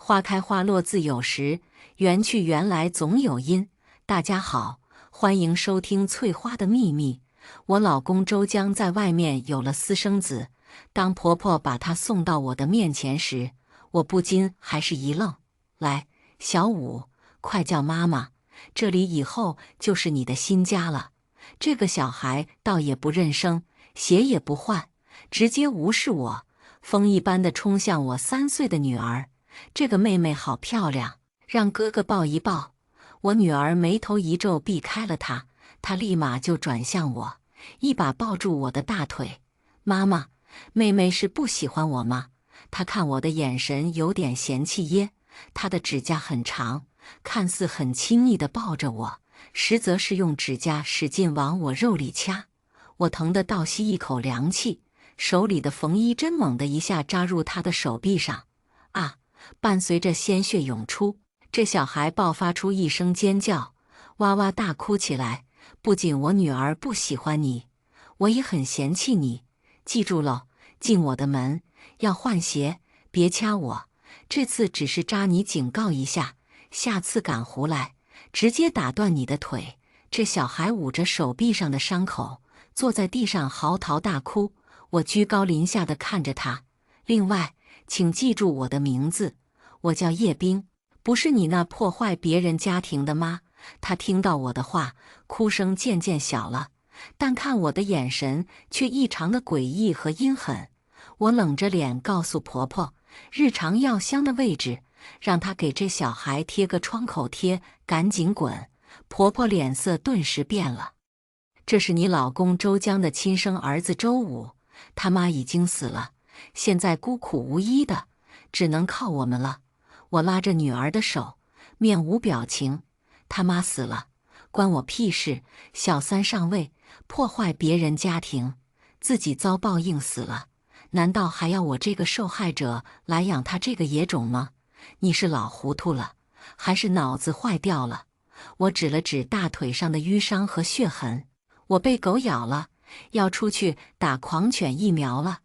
花开花落自有时，缘去缘来总有因。大家好，欢迎收听翠花的秘密。我老公周江在外面有了私生子，当婆婆把他送到我的面前时，我不禁还是一愣。来，小五，快叫妈妈，这里以后就是你的新家了。这个小孩倒也不认生，鞋也不换，直接无视我，风一般的冲向我3岁的女儿。这个妹妹好漂亮，让哥哥抱一抱。我女儿眉头一皱，避开了他，她立马就转向我，一把抱住我的大腿。妈妈，妹妹是不喜欢我吗？她看我的眼神有点嫌弃耶。她的指甲很长，看似很亲密地抱着我，实则是用指甲使劲往我肉里掐。我疼得倒吸一口凉气，手里的缝衣针猛地一下扎入她的手臂上。啊！伴随着鲜血涌出，这小孩爆发出一声尖叫，哇哇大哭起来。不仅我女儿不喜欢你，我也很嫌弃你。记住喽，进我的门要换鞋，别掐我。这次只是扎你警告一下，下次敢胡来，直接打断你的腿。这小孩捂着手臂上的伤口，坐在地上嚎啕大哭。我居高临下地看着他。另外，请记住我的名字，我叫叶冰，不是你那破坏别人家庭的妈。他听到我的话，哭声渐渐小了，但看我的眼神却异常的诡异和阴狠。我冷着脸告诉婆婆，日常药箱的位置，让她给这小孩贴个创口贴，赶紧滚。婆婆脸色顿时变了。这是你老公周江的亲生儿子周武，他妈已经死了，现在孤苦无依的，只能靠我们了。我拉着女儿的手，面无表情。他妈死了，关我屁事？小三上位，破坏别人家庭，自己遭报应死了，难道还要我这个受害者来养他这个野种吗？你是老糊涂了，还是脑子坏掉了？我指了指大腿上的淤伤和血痕，我被狗咬了，要出去打狂犬疫苗了。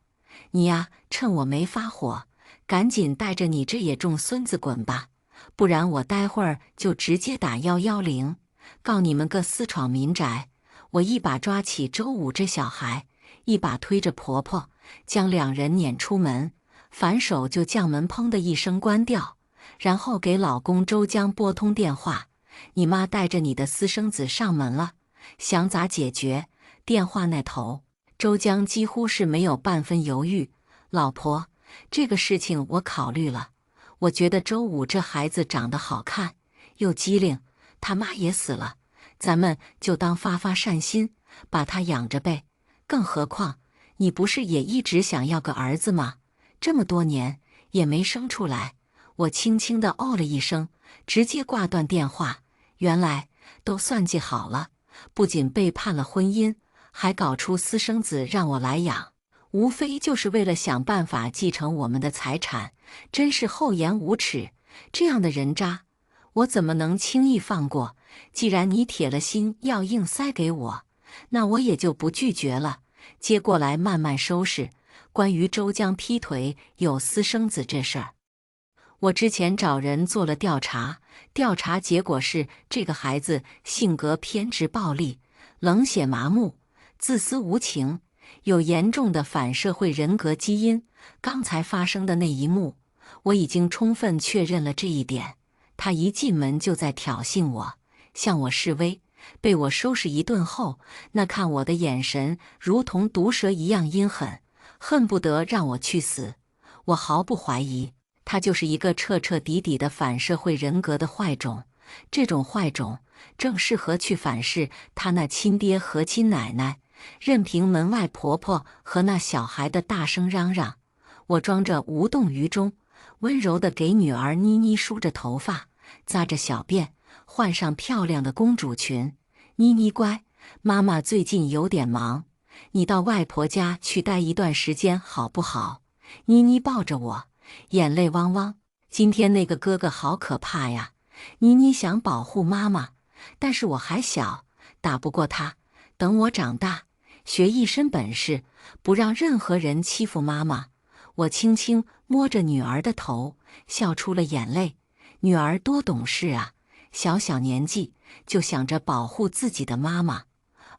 你呀，趁我没发火，赶紧带着你这野种孙子滚吧，不然我待会儿就直接打110，告你们个私闯民宅。我一把抓起周武这小孩，一把推着婆婆，将两人撵出门，反手就将门砰的一声关掉，然后给老公周江拨通电话。你妈带着你的私生子上门了，想咋解决？电话那头，周江几乎是没有半分犹豫。老婆，这个事情我考虑了，我觉得周武这孩子长得好看，又机灵，他妈也死了，咱们就当发发善心，把他养着呗。更何况，你不是也一直想要个儿子吗？这么多年也没生出来。我轻轻地哦了一声，直接挂断电话。原来都算计好了，不仅背叛了婚姻，还搞出私生子让我来养，无非就是为了想办法继承我们的财产，真是厚颜无耻！这样的人渣，我怎么能轻易放过？既然你铁了心要硬塞给我，那我也就不拒绝了。接过来慢慢收拾。关于周江劈腿有私生子这事儿，我之前找人做了调查，调查结果是这个孩子性格偏执暴力，冷血麻木，自私无情，有严重的反社会人格基因。刚才发生的那一幕，我已经充分确认了这一点。他一进门就在挑衅我，向我示威，被我收拾一顿后，那看我的眼神如同毒蛇一样阴狠，恨不得让我去死。我毫不怀疑，他就是一个彻彻底底的反社会人格的坏种。这种坏种正适合去反噬他那亲爹和亲奶奶，任凭门外婆婆和那小孩的大声嚷嚷。我装着无动于衷，温柔地给女儿妮妮梳着头发，扎着小辫，换上漂亮的公主裙。妮妮乖，妈妈最近有点忙，你到外婆家去待一段时间好不好？妮妮抱着我，眼泪汪汪。今天那个哥哥好可怕呀！妮妮想保护妈妈，但是我还小，打不过他。等我长大，学一身本事，不让任何人欺负妈妈。我轻轻摸着女儿的头，笑出了眼泪。女儿多懂事啊，小小年纪就想着保护自己的妈妈，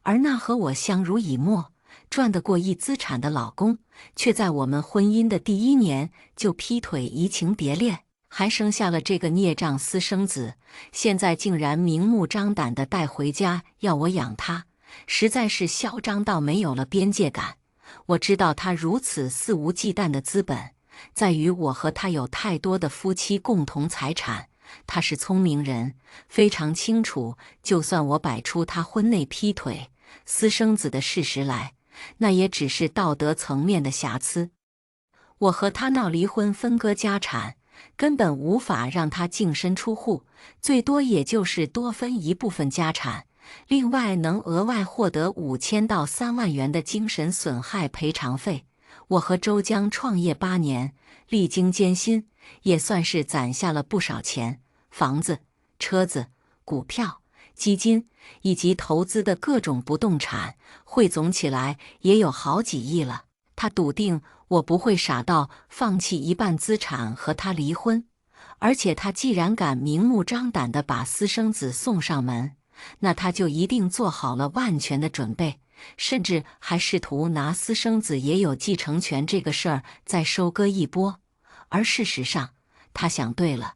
而那和我相濡以沫、赚得过亿资产的老公，却在我们婚姻的第1年就劈腿移情别恋，还生下了这个孽障私生子，现在竟然明目张胆地带回家要我养他，实在是嚣张到没有了边界感。我知道他如此肆无忌惮的资本，在于我和他有太多的夫妻共同财产。他是聪明人，非常清楚，就算我摆出他婚内劈腿、私生子的事实来，那也只是道德层面的瑕疵。我和他闹离婚分割家产，根本无法让他净身出户，最多也就是多分一部分家产，另外能额外获得5000到3万元的精神损害赔偿费。我和周江创业8年，历经艰辛，也算是攒下了不少钱，房子、车子、股票、基金以及投资的各种不动产，汇总起来也有好几亿了。他笃定我不会傻到放弃一半资产和他离婚，而且他既然敢明目张胆地把私生子送上门，那他就一定做好了万全的准备，甚至还试图拿私生子也有继承权这个事儿再收割一波。而事实上，他想对了，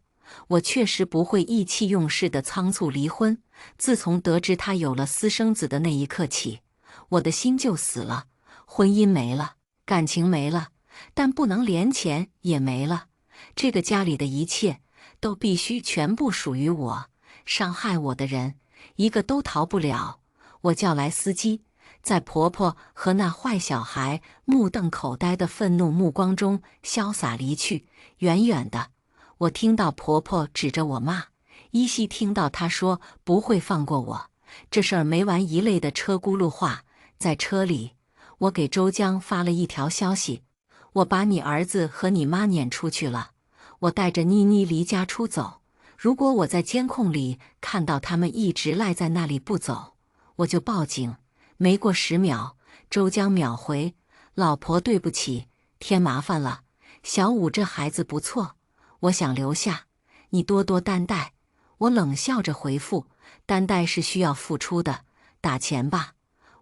我确实不会意气用事的仓促离婚。自从得知他有了私生子的那一刻起，我的心就死了，婚姻没了，感情没了，但不能连钱也没了。这个家里的一切都必须全部属于我，伤害我的人一个都逃不了。我叫来司机，在婆婆和那坏小孩目瞪口呆的愤怒目光中潇洒离去。远远的，我听到婆婆指着我骂，依稀听到她说不会放过我，这事儿没完一类的车轱辘话。在车里，我给周江发了一条消息：我把你儿子和你妈撵出去了，我带着妮妮离家出走。如果我在监控里看到他们一直赖在那里不走，我就报警。没过10秒，周江秒回：老婆对不起，添麻烦了。小武这孩子不错，我想留下，你多多担待。我冷笑着回复：担待是需要付出的，打钱吧。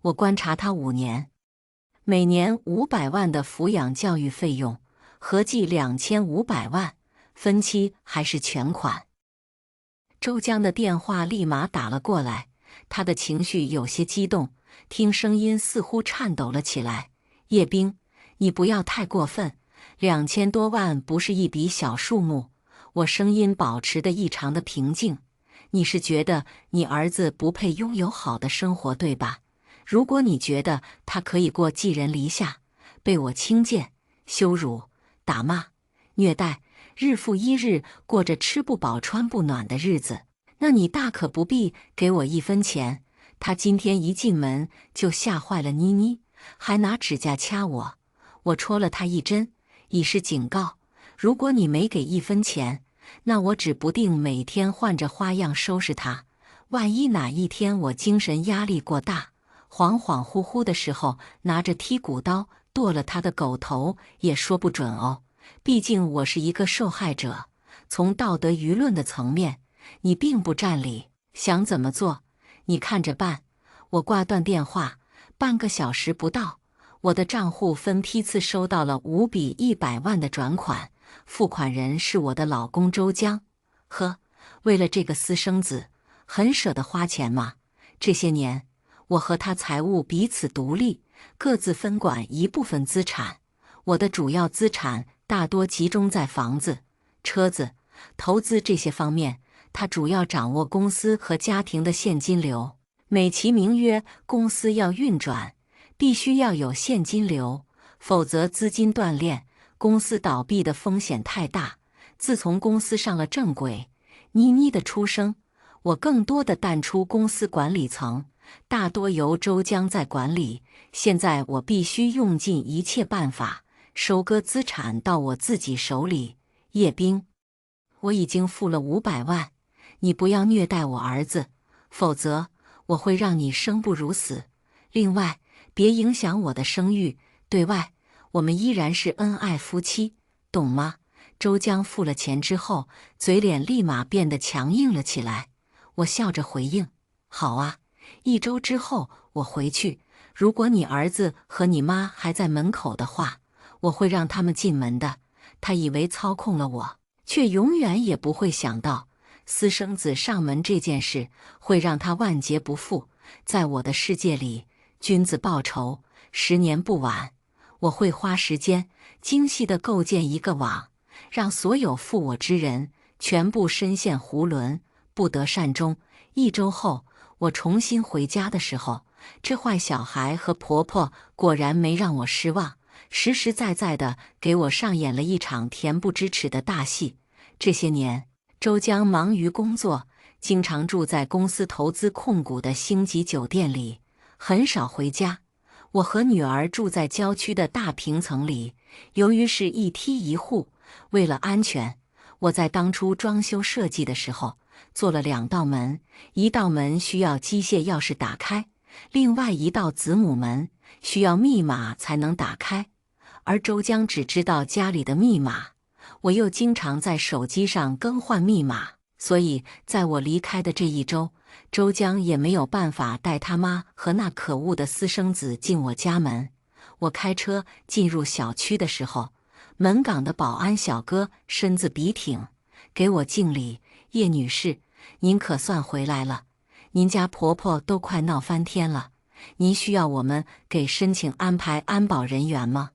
我观察他5年，每年500万的抚养教育费用，合计2500万，分期还是全款。周江的电话立马打了过来，他的情绪有些激动，听声音似乎颤抖了起来。叶冰，你不要太过分，2000多万不是一笔小数目。我声音保持得异常的平静。你是觉得你儿子不配拥有好的生活，对吧？如果你觉得他可以过寄人篱下、被我轻贱、羞辱、打骂、虐待，日复一日过着吃不饱穿不暖的日子，那你大可不必给我1分钱。他今天一进门就吓坏了妮妮，还拿指甲掐我，我戳了他1针，以示警告。如果你没给1分钱，那我指不定每天换着花样收拾他。万一哪一天我精神压力过大，恍恍惚惚的时候拿着剔骨刀剁了他的狗头也说不准哦。毕竟我是一个受害者，从道德舆论的层面，你并不占理，想怎么做，你看着办。我挂断电话，半个小时不到，我的账户分批次收到了5笔100万的转款，付款人是我的老公周江。呵，为了这个私生子，很舍得花钱嘛。这些年，我和他财务彼此独立，各自分管一部分资产。我的主要资产大多集中在房子、车子、投资这些方面，他主要掌握公司和家庭的现金流。美其名曰公司要运转，必须要有现金流，否则资金断裂，公司倒闭的风险太大。自从公司上了正轨，妮妮的出生，我更多的淡出公司管理层，大多由周江在管理。现在我必须用尽一切办法，收割资产到我自己手里。叶冰，我已经付了500万，你不要虐待我儿子，否则我会让你生不如死。另外，别影响我的声誉。对外，我们依然是恩爱夫妻，懂吗？周江付了钱之后，嘴脸立马变得强硬了起来。我笑着回应：好啊，1周之后我回去，如果你儿子和你妈还在门口的话，我会让他们进门的。他以为操控了我，却永远也不会想到私生子上门这件事会让他万劫不复。在我的世界里，君子报仇，10年不晚。我会花时间精细地构建一个网，让所有负我之人全部深陷囫囵，不得善终。1周后，我重新回家的时候，这坏小孩和婆婆果然没让我失望，实实在在地给我上演了一场恬不知耻的大戏。这些年，周江忙于工作，经常住在公司投资控股的星级酒店里，很少回家。我和女儿住在郊区的大平层里，由于是一梯一户，为了安全，我在当初装修设计的时候做了2道门，一道门需要机械钥匙打开，另外一道子母门需要密码才能打开。而周江只知道家里的密码，我又经常在手机上更换密码，所以在我离开的这1周，周江也没有办法带他妈和那可恶的私生子进我家门。我开车进入小区的时候，门岗的保安小哥身子笔挺，给我敬礼：叶女士，您可算回来了，您家婆婆都快闹翻天了，您需要我们给申请安排安保人员吗？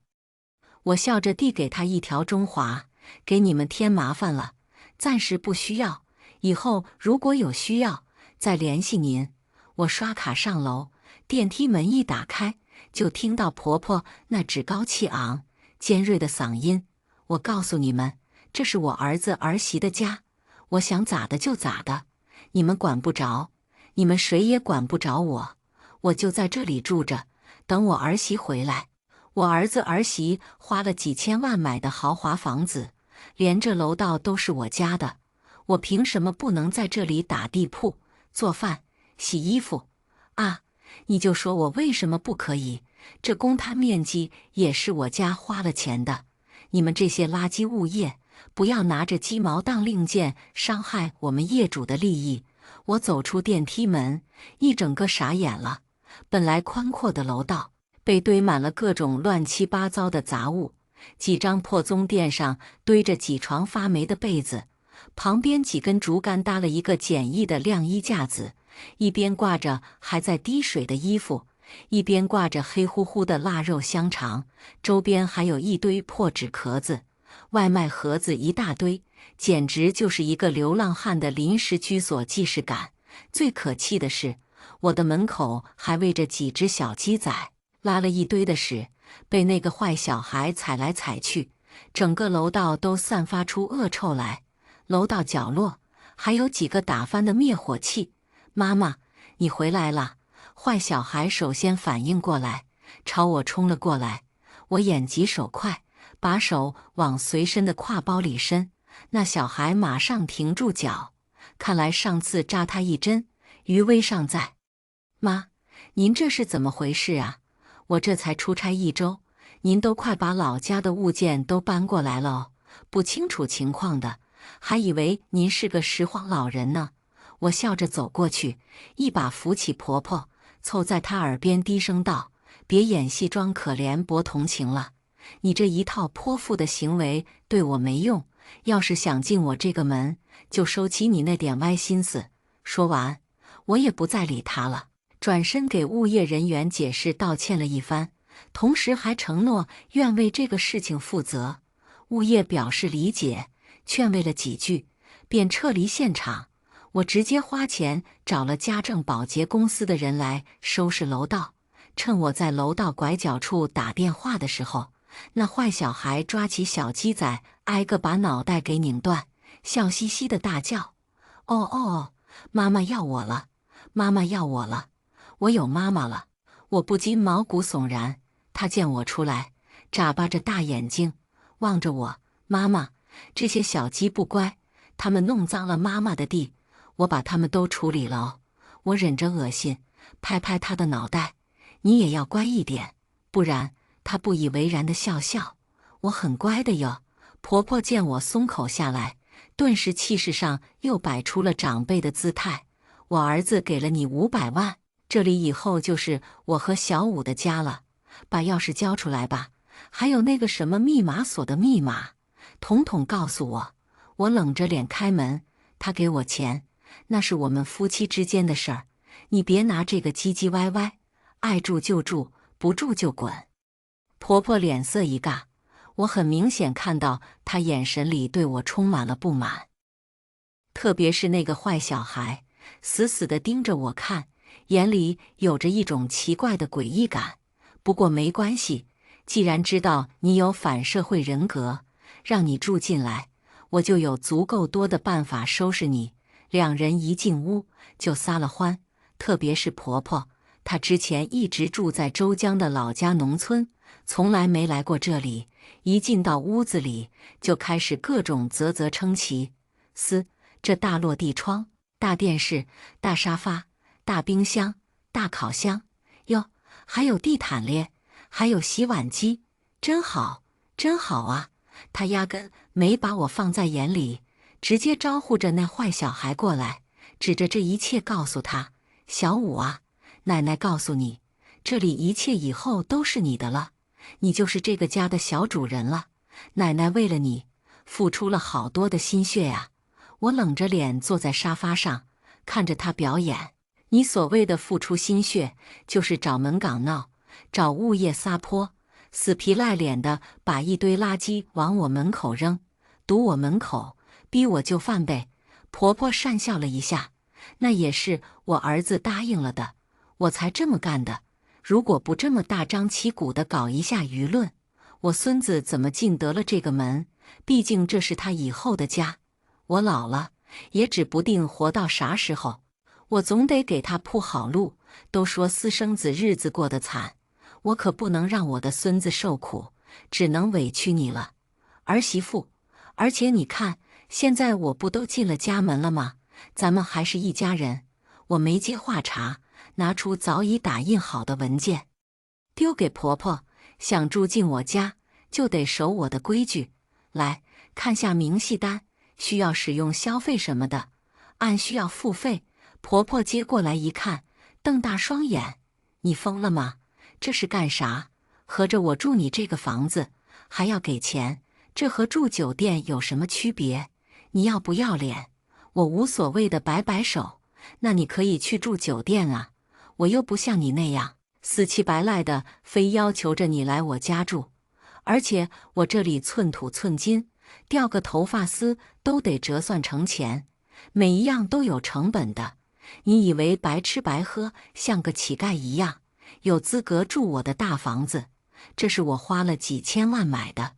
我笑着递给他一条中华：给你们添麻烦了，暂时不需要，以后如果有需要再联系您。我刷卡上楼，电梯门一打开，就听到婆婆那趾高气昂、尖锐的嗓音：我告诉你们，这是我儿子儿媳的家，我想咋的就咋的，你们管不着，你们谁也管不着我，我就在这里住着，等我儿媳回来。我儿子儿媳花了几千万买的豪华房子，连这楼道都是我家的，我凭什么不能在这里打地铺、做饭、洗衣服啊？你就说我为什么不可以？这公摊面积也是我家花了钱的，你们这些垃圾物业，不要拿着鸡毛当令箭伤害我们业主的利益。我走出电梯门，一整个傻眼了。本来宽阔的楼道被堆满了各种乱七八糟的杂物，几张破棕垫上堆着几床发霉的被子，旁边几根竹竿搭了一个简易的晾衣架子，一边挂着还在滴水的衣服，一边挂着黑乎乎的腊肉香肠，周边还有一堆破纸壳子，外卖盒子一大堆，简直就是一个流浪汉的临时居所既视感。最可气的是，我的门口还喂着几只小鸡仔，拉了一堆的屎，被那个坏小孩踩来踩去，整个楼道都散发出恶臭来。楼道角落还有几个打翻的灭火器。妈妈，你回来了！坏小孩首先反应过来，朝我冲了过来。我眼疾手快，把手往随身的挎包里伸，那小孩马上停住脚，看来上次扎他一针余威尚在。妈，您这是怎么回事啊？我这才出差1周，您都快把老家的物件都搬过来了哦，不清楚情况的，还以为您是个拾荒老人呢。我笑着走过去，一把扶起婆婆，凑在她耳边低声道：别演戏装可怜博同情了，你这一套泼妇的行为对我没用，要是想进我这个门，就收起你那点歪心思。说完，我也不再理她了，转身给物业人员解释道歉了一番，同时还承诺愿为这个事情负责。物业表示理解，劝慰了几句，便撤离现场。我直接花钱找了家政保洁公司的人来收拾楼道。趁我在楼道拐角处打电话的时候，那坏小孩抓起小鸡仔，挨个把脑袋给拧断，笑嘻嘻的大叫：哦哦，妈妈要我了，妈妈要我了，我有妈妈了！我不禁毛骨悚然。他见我出来，眨巴着大眼睛望着我：妈妈，这些小鸡不乖，他们弄脏了妈妈的地，我把他们都处理了哦。我忍着恶心，拍拍他的脑袋：你也要乖一点，不然。他不以为然的笑笑：我很乖的哟，婆婆见我松口下来，顿时气势上又摆出了长辈的姿态。我儿子给了你500万，这里以后就是我和小五的家了，把钥匙交出来吧，还有那个什么密码锁的密码，统统告诉我。我冷着脸开门，他给我钱，那是我们夫妻之间的事儿，你别拿这个唧唧歪歪，爱住就住，不住就滚。婆婆脸色一尬，我很明显看到她眼神里对我充满了不满，特别是那个坏小孩，死死地盯着我看，眼里有着一种奇怪的诡异感。不过没关系，既然知道你有反社会人格，让你住进来，我就有足够多的办法收拾你。两人一进屋就撒了欢，特别是婆婆，她之前一直住在周江的老家农村，从来没来过这里，一进到屋子里就开始各种啧啧称奇。这大落地窗、大电视、大沙发、大冰箱、大烤箱，哟，还有地毯咧，还有洗碗机，真好，真好啊！他压根没把我放在眼里，直接招呼着那坏小孩过来，指着这一切告诉他：“小五啊，奶奶告诉你，这里一切以后都是你的了，你就是这个家的小主人了。奶奶为了你，付出了好多的心血呀。”我冷着脸坐在沙发上，看着他表演。你所谓的付出心血，就是找门岗闹，找物业撒泼，死皮赖脸的把一堆垃圾往我门口扔，堵我门口，逼我就范呗。婆婆讪笑了一下，那也是我儿子答应了的，我才这么干的。如果不这么大张旗鼓的搞一下舆论，我孙子怎么进得了这个门？毕竟这是他以后的家。我老了，也指不定活到啥时候，我总得给他铺好路。都说私生子日子过得惨，我可不能让我的孙子受苦，只能委屈你了，儿媳妇。而且你看，现在我不都进了家门了吗？咱们还是一家人。我没接话茬，拿出早已打印好的文件，丢给婆婆。想住进我家，就得守我的规矩。来看下明细单，需要使用消费什么的，按需要付费。婆婆接过来一看，瞪大双眼：“你疯了吗？这是干啥？合着我住你这个房子还要给钱，这和住酒店有什么区别？你要不要脸？”我无所谓的摆摆手：“那你可以去住酒店啊，我又不像你那样死乞白赖的非要求着你来我家住，而且我这里寸土寸金。掉个头发丝都得折算成钱，每一样都有成本的。你以为白吃白喝，像个乞丐一样，有资格住我的大房子？这是我花了几千万买的，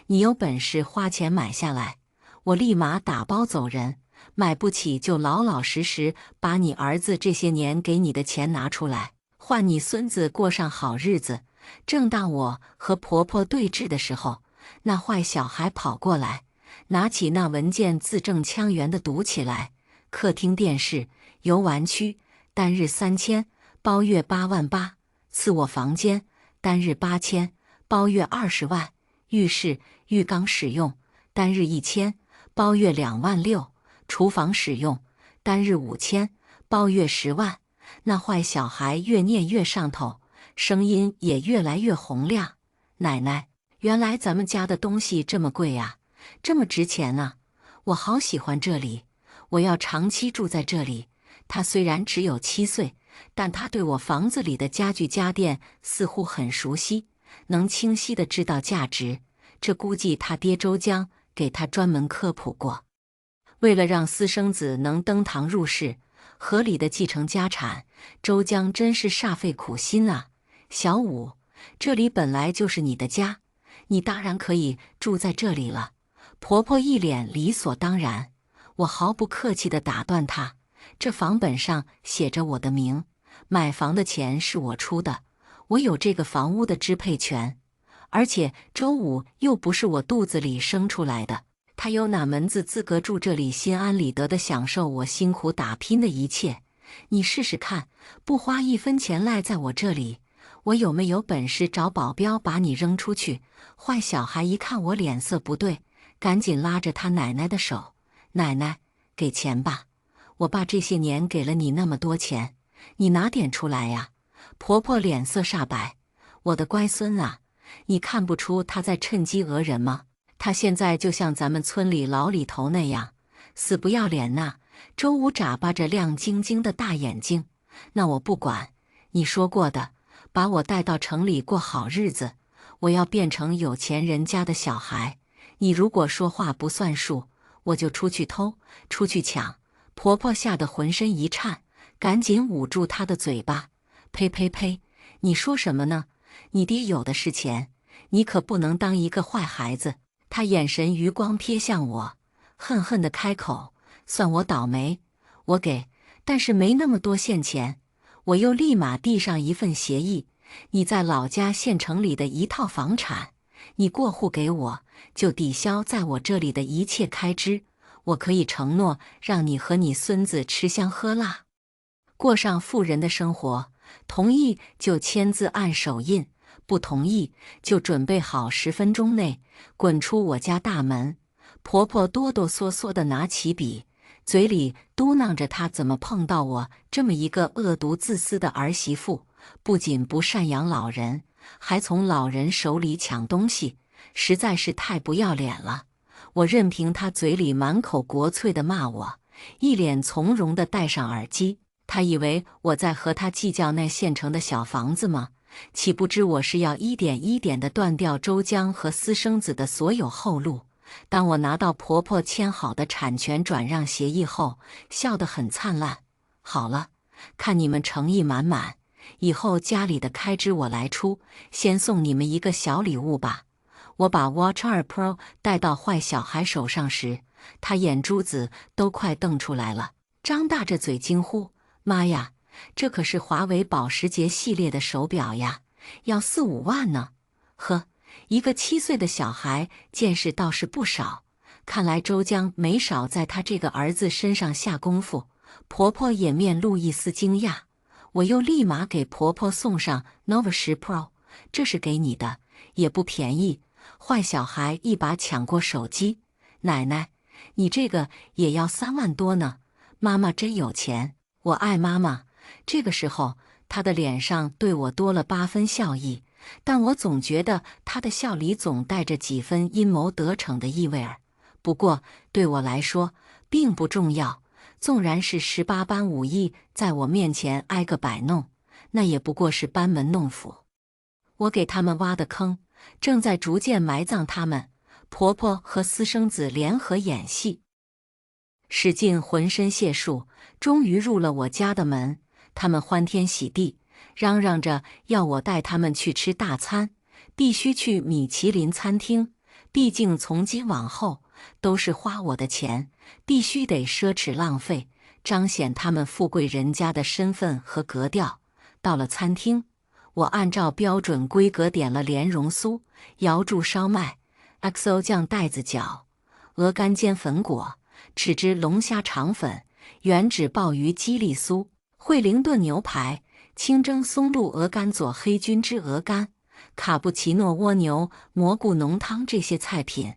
你有本事花钱买下来，我立马打包走人。买不起就老老实实把你儿子这些年给你的钱拿出来，换你孙子过上好日子。”正当我和婆婆对峙的时候，那坏小孩跑过来，拿起那文件字正腔圆地读起来：客厅电视、游玩区，单日3000，包月88000；次卧房间，单日8000，包月20万；浴室、浴缸使用，单日1000，包月26000；厨房使用，单日5000，包月10万。那坏小孩越念越上头，声音也越来越洪亮：“奶奶，原来咱们家的东西这么贵呀，这么值钱啊！我好喜欢这里，我要长期住在这里。”他虽然只有7岁，但他对我房子里的家具家电似乎很熟悉，能清晰地知道价值。这估计他爹周江给他专门科普过。为了让私生子能登堂入室，合理的继承家产，周江真是煞费苦心啊。小五，这里本来就是你的家，你当然可以住在这里了。婆婆一脸理所当然。我毫不客气地打断她：“这房本上写着我的名，买房的钱是我出的，我有这个房屋的支配权。而且周五又不是我肚子里生出来的，他有哪门子资格住这里，心安理得地享受我辛苦打拼的一切？你试试看，不花1分钱赖在我这里，我有没有本事找保镖把你扔出去？”坏小孩一看我脸色不对，赶紧拉着他奶奶的手：“奶奶，给钱吧！我爸这些年给了你那么多钱，你拿点出来呀！”婆婆脸色煞白：“我的乖孙啊，你看不出他在趁机讹人吗？他现在就像咱们村里老李头那样，死不要脸呐！”周武眨巴着亮晶晶的大眼睛：“那我不管，你说过的，把我带到城里过好日子，我要变成有钱人家的小孩。你如果说话不算数，我就出去偷，出去抢。”婆婆吓得浑身一颤，赶紧捂住她的嘴巴：“呸呸呸！你说什么呢？你爹有的是钱，你可不能当一个坏孩子。”她眼神余光瞥向我，恨恨地开口：“算我倒霉，我给，但是没那么多现钱。”我又立马递上一份协议：“你在老家县城里的一套房产，你过户给我，就抵消在我这里的一切开支。我可以承诺让你和你孙子吃香喝辣，过上富人的生活。同意就签字按手印，不同意就准备好10分钟内滚出我家大门。”婆婆哆哆嗦嗦地拿起笔，嘴里嘟囔着她怎么碰到我这么一个恶毒自私的儿媳妇，不仅不赡养老人，还从老人手里抢东西，实在是太不要脸了。我任凭她嘴里满口国粹地骂我，一脸从容地戴上耳机。她以为我在和她计较那县城的小房子吗？岂不知我是要一点一点地断掉周江和私生子的所有后路。当我拿到婆婆签好的产权转让协议后，笑得很灿烂。好了，看你们诚意满满，以后家里的开支我来出，先送你们一个小礼物吧。我把 Watch 2 Pro 带到坏小孩手上时，他眼珠子都快瞪出来了，张大着嘴惊呼：“妈呀，这可是华为保时捷系列的手表呀，要4、5万呢！”呵，一个7岁的小孩见识倒是不少，看来周江没少在他这个儿子身上下功夫。婆婆也面露一丝惊讶，我又立马给婆婆送上 Nova 10 Pro， 这是给你的，也不便宜。坏小孩一把抢过手机：“奶奶，你这个也要3万多呢，妈妈真有钱，我爱妈妈。”这个时候，他的脸上对我多了8分笑意，但我总觉得他的笑里总带着几分阴谋得逞的意味儿。不过对我来说并不重要，纵然是18般武艺在我面前挨个摆弄，那也不过是班门弄斧。我给他们挖的坑，正在逐渐埋葬他们。婆婆和私生子联合演戏，使尽浑身解数，终于入了我家的门。他们欢天喜地，嚷嚷着要我带他们去吃大餐，必须去米其林餐厅。毕竟从今往后都是花我的钱，必须得奢侈浪费，彰显他们富贵人家的身份和格调。到了餐厅，我按照标准规格点了莲蓉酥、瑶柱烧麦、XO 酱带子饺、鹅肝煎粉果、豉汁龙虾肠粉、原汁鲍鱼鸡粒酥、惠灵顿牛排、清蒸松露鹅肝佐黑菌汁鹅肝、卡布奇诺蜗牛蘑菇浓汤这些菜品。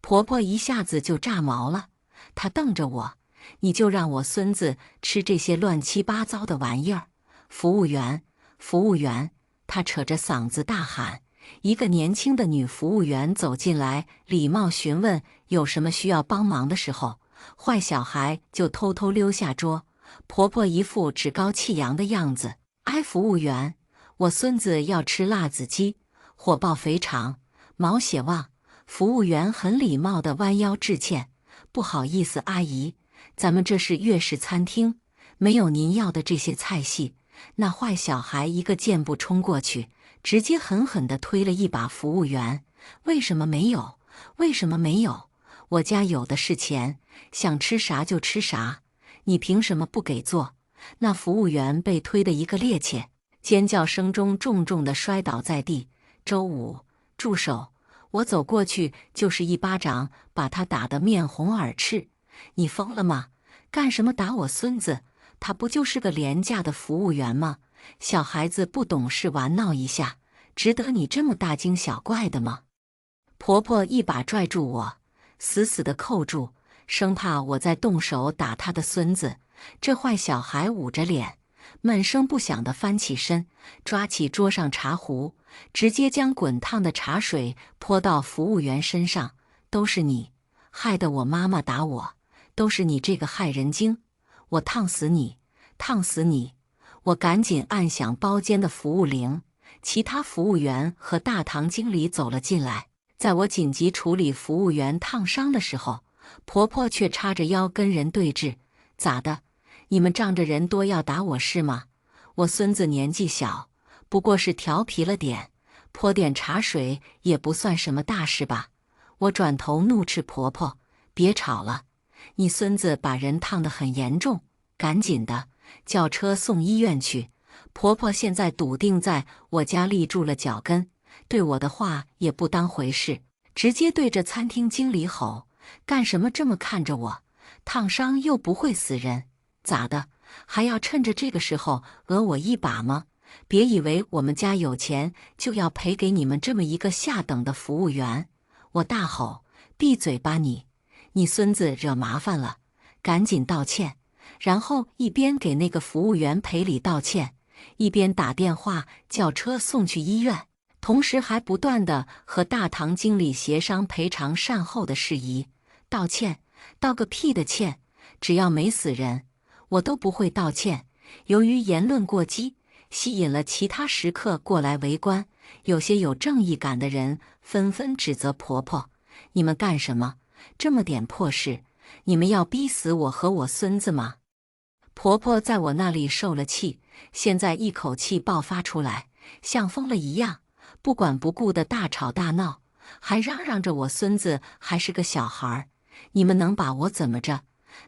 婆婆一下子就炸毛了，她瞪着我：“你就让我孙子吃这些乱七八糟的玩意儿？”服务员，服务员！她扯着嗓子大喊。一个年轻的女服务员走进来，礼貌询问有什么需要帮忙的时候，坏小孩就偷偷溜下桌。婆婆一副趾高气扬的样子：“哎，服务员，我孙子要吃辣子鸡、火爆肥肠、毛血旺。”服务员很礼貌地弯腰致歉：“不好意思，阿姨，咱们这是粤式餐厅，没有您要的这些菜系。”那坏小孩一个箭步冲过去，直接狠狠地推了一把服务员：“为什么没有？为什么没有？我家有的是钱，想吃啥就吃啥，你凭什么不给做？”那服务员被推得一个趔趄，尖叫声中重重地摔倒在地。“周武，住手！”我走过去就是一巴掌，把他打得面红耳赤。“你疯了吗？干什么打我孙子？他不就是个廉价的服务员吗？小孩子不懂事玩闹一下，值得你这么大惊小怪的吗？”婆婆一把拽住我：“死死地扣住，生怕我再动手打他的孙子。这坏小孩捂着脸，闷声不响地翻起身，抓起桌上茶壶，直接将滚烫的茶水泼到服务员身上。都是你，害得我妈妈打我，都是你这个害人精，我烫死你，烫死你！我赶紧按响包间的服务铃，其他服务员和大堂经理走了进来。在我紧急处理服务员烫伤的时候，婆婆却叉着腰跟人对峙。咋的？你们仗着人多要打我是吗？我孙子年纪小，不过是调皮了点，泼点茶水也不算什么大事吧？我转头怒斥婆婆：别吵了，你孙子把人烫得很严重，赶紧的，叫车送医院去。婆婆现在笃定在我家立住了脚跟，对我的话也不当回事，直接对着餐厅经理吼：干什么这么看着我？烫伤又不会死人，咋的？还要趁着这个时候讹我一把吗？别以为我们家有钱就要赔给你们这么一个下等的服务员！我大吼：闭嘴吧你！你孙子惹麻烦了，赶紧道歉！然后一边给那个服务员赔礼道歉，一边打电话叫车送去医院，同时还不断地和大堂经理协商赔偿善后的事宜。道歉？道个屁的歉！只要没死人，我都不会道歉。由于言论过激，吸引了其他食客过来围观，有些有正义感的人纷纷指责婆婆：你们干什么？这么点破事，你们要逼死我和我孙子吗？婆婆在我那里受了气，现在一口气爆发出来，像疯了一样，不管不顾的大吵大闹，还嚷嚷着我孙子还是个小孩，你们能把我怎么着？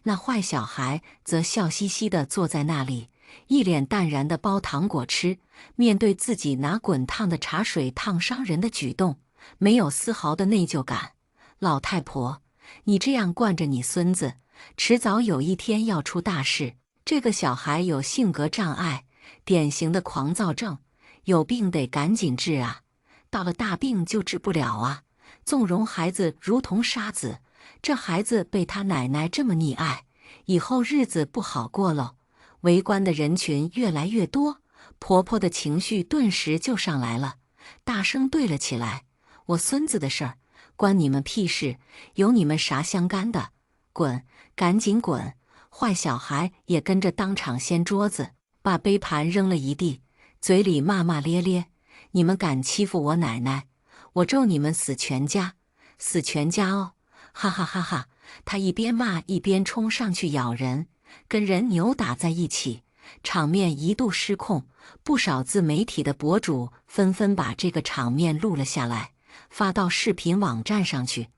那坏小孩则笑嘻嘻地坐在那里，一脸淡然地剥糖果吃，面对自己拿滚烫的茶水烫伤人的举动，没有丝毫的内疚感。老太婆，你这样惯着你孙子，迟早有一天要出大事。这个小孩有性格障碍，典型的狂躁症，有病得赶紧治啊！到了大病就治不了啊！纵容孩子如同沙子，这孩子被他奶奶这么溺爱，以后日子不好过喽。围观的人群越来越多，婆婆的情绪顿时就上来了，大声对了起来：我孙子的事儿关你们屁事，有你们啥相干的？滚，赶紧滚！坏小孩也跟着当场掀桌子，把杯盘扔了一地，嘴里骂骂咧咧：你们敢欺负我奶奶，我咒你们死全家，死全家哦！哈哈哈哈！他一边骂一边冲上去咬人，跟人扭打在一起，场面一度失控。不少自媒体的博主纷纷把这个场面录了下来，发到视频网站上去。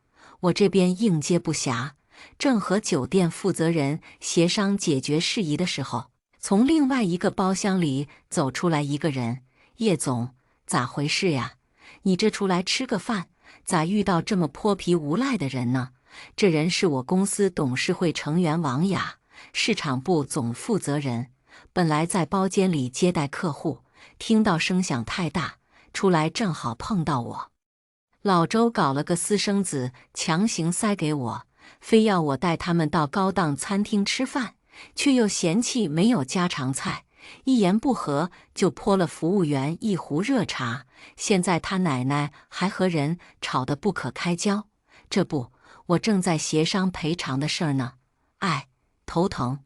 我这边应接不暇，正和酒店负责人协商解决事宜的时候，从另外一个包厢里走出来一个人：叶总，咋回事呀？你这出来吃个饭，咋遇到这么泼皮无赖的人呢？这人是我公司董事会成员王雅，市场部总负责人。本来在包间里接待客户，听到声响太大，出来正好碰到我。老周搞了个私生子，强行塞给我，非要我带他们到高档餐厅吃饭，却又嫌弃没有家常菜，一言不合就泼了服务员一壶热茶。现在他奶奶还和人吵得不可开交。这不，我正在协商赔偿的事儿呢，哎，头疼。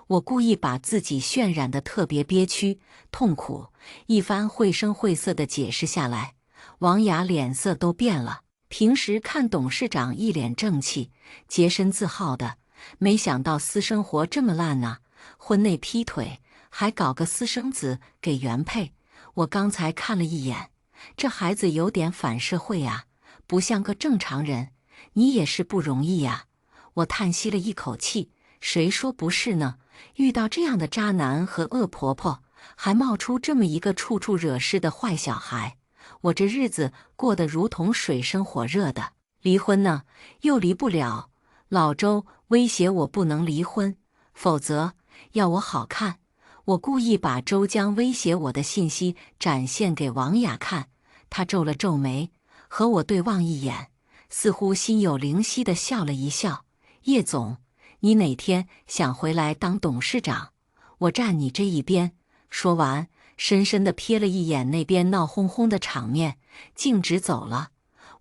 我故意把自己渲染得特别憋屈、痛苦，一番绘声绘色地解释下来，王雅脸色都变了。平时看董事长一脸正气、洁身自好的，没想到私生活这么烂啊！婚内劈腿，还搞个私生子给原配。我刚才看了一眼，这孩子有点反社会啊，不像个正常人。你也是不容易呀！我叹息了一口气，谁说不是呢？遇到这样的渣男和恶婆婆，还冒出这么一个处处惹事的坏小孩，我这日子过得如同水深火热的。离婚呢，又离不了。老周威胁我不能离婚，否则要我好看。我故意把周江威胁我的信息展现给王雅看，她皱了皱眉，和我对望一眼，似乎心有灵犀地笑了一笑：“叶总，你哪天想回来当董事长，我站你这一边。”说完，深深地瞥了一眼那边闹哄哄的场面，径直走了。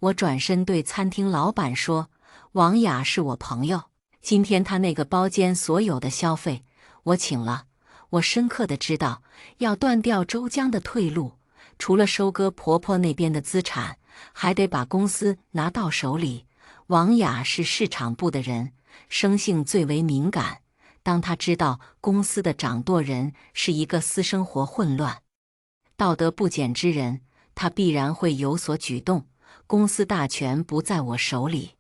我转身对餐厅老板说：“王雅是我朋友，今天她那个包间所有的消费我请了。我深刻的知道，要断掉周江的退路，除了收割婆婆那边的资产，还得把公司拿到手里。王雅是市场部的人，生性最为敏感。当她知道公司的掌舵人是一个私生活混乱、道德不检之人，她必然会有所举动。公司大权不在我手里，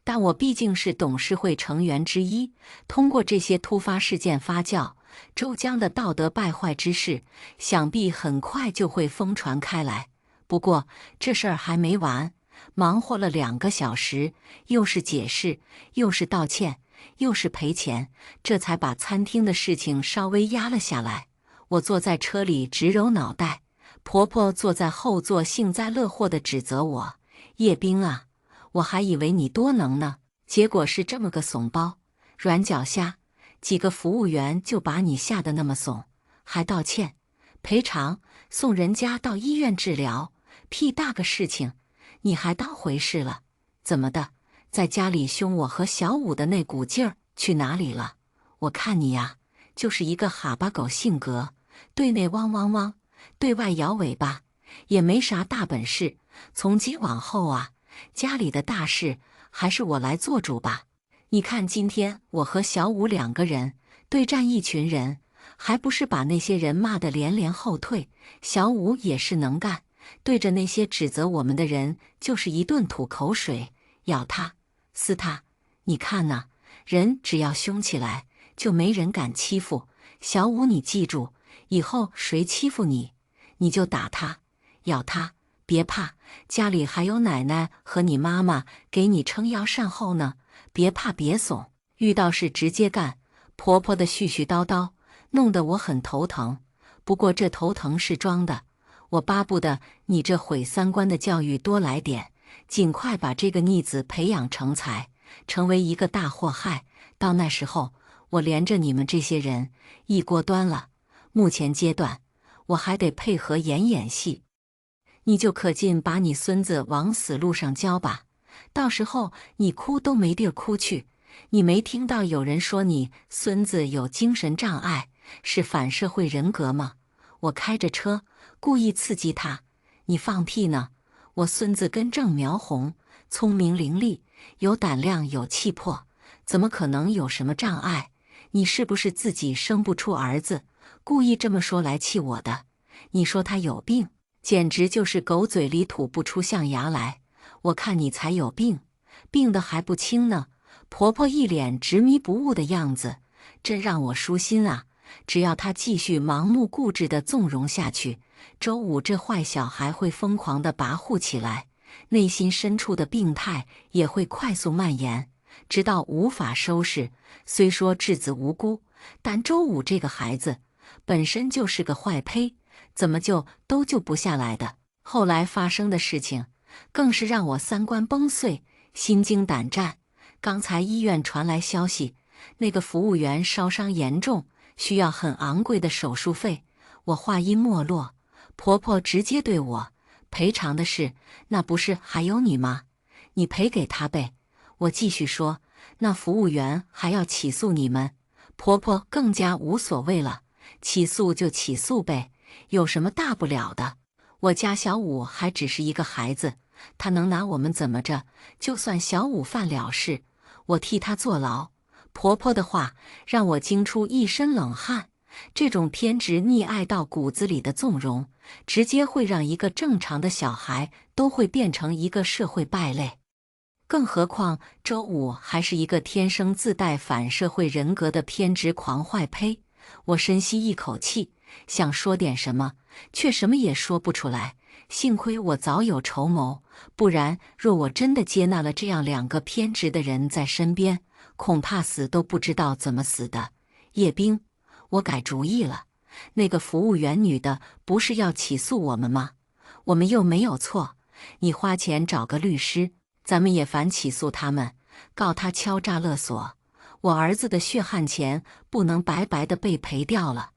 但我毕竟是董事会成员之一，通过这些突发事件发酵，周江的道德败坏之事，想必很快就会疯传开来。不过这事儿还没完，忙活了2个小时，又是解释，又是道歉，又是赔钱，这才把餐厅的事情稍微压了下来。我坐在车里直揉脑袋，婆婆坐在后座幸灾乐祸地指责我：“叶冰啊，我还以为你多能呢，结果是这么个怂包、软脚虾，几个服务员就把你吓得那么怂，还道歉、赔偿，送人家到医院治疗，屁大个事情，你还当回事了？怎么的，在家里凶我和小五的那股劲儿去哪里了？我看你呀，就是一个哈巴狗性格，对内汪汪汪，对外摇尾巴，也没啥大本事。从今往后啊，家里的大事还是我来做主吧。你看今天我和小五2个人对战一群人，还不是把那些人骂得连连后退？小五也是能干，对着那些指责我们的人就是一顿吐口水，咬他，撕他。你看呐，人只要凶起来，就没人敢欺负。小五，你记住，以后谁欺负你，你就打他，咬他，别怕，家里还有奶奶和你妈妈给你撑腰善后呢，别怕别怂，遇到事直接干。婆婆的絮絮叨叨，弄得我很头疼。不过这头疼是装的，我巴不得你这毁3观的教育多来点，尽快把这个逆子培养成才，成为一个大祸害。到那时候，我连着你们这些人一锅端了。目前阶段，我还得配合演戏，你就可劲把你孙子往死路上教吧，到时候你哭都没地儿哭去。你没听到有人说你孙子有精神障碍，是反社会人格吗？我开着车故意刺激他，你放屁呢？我孙子根正苗红，聪明伶俐，有胆量有气魄，怎么可能有什么障碍？你是不是自己生不出儿子，故意这么说来气我的？你说他有病，简直就是狗嘴里吐不出象牙来。我看你才有病，病得还不轻呢。婆婆一脸执迷不悟的样子，真让我舒心啊。只要她继续盲目固执地纵容下去，周五这坏小孩会疯狂地跋扈起来，内心深处的病态也会快速蔓延，直到无法收拾。虽说稚子无辜，但周五这个孩子本身就是个坏胚，怎么都救不下来的。后来发生的事情更是让我3观崩碎，心惊胆战。刚才医院传来消息，那个服务员烧伤严重，需要很昂贵的手术费。我话音没落，婆婆直接对我：“赔偿的事，那不是还有你吗？你赔给他呗。”我继续说：“那服务员还要起诉你们。”婆婆更加无所谓了：“起诉就起诉呗，有什么大不了的？我家小五还只是一个孩子，他能拿我们怎么着？就算小五犯了事，我替他坐牢。”婆婆的话让我惊出一身冷汗，这种偏执溺爱到骨子里的纵容，直接会让一个正常的小孩都会变成一个社会败类。更何况周五还是一个天生自带反社会人格的偏执狂坏胚。我深吸一口气，想说点什么，却什么也说不出来。幸亏我早有筹谋，不然若我真的接纳了这样2个偏执的人在身边，恐怕死都不知道怎么死的。叶冰，我改主意了，那个服务员女的不是要起诉我们吗？我们又没有错，你花钱找个律师，咱们也反起诉他们，告他敲诈勒索。我儿子的血汗钱不能白白的被赔掉了。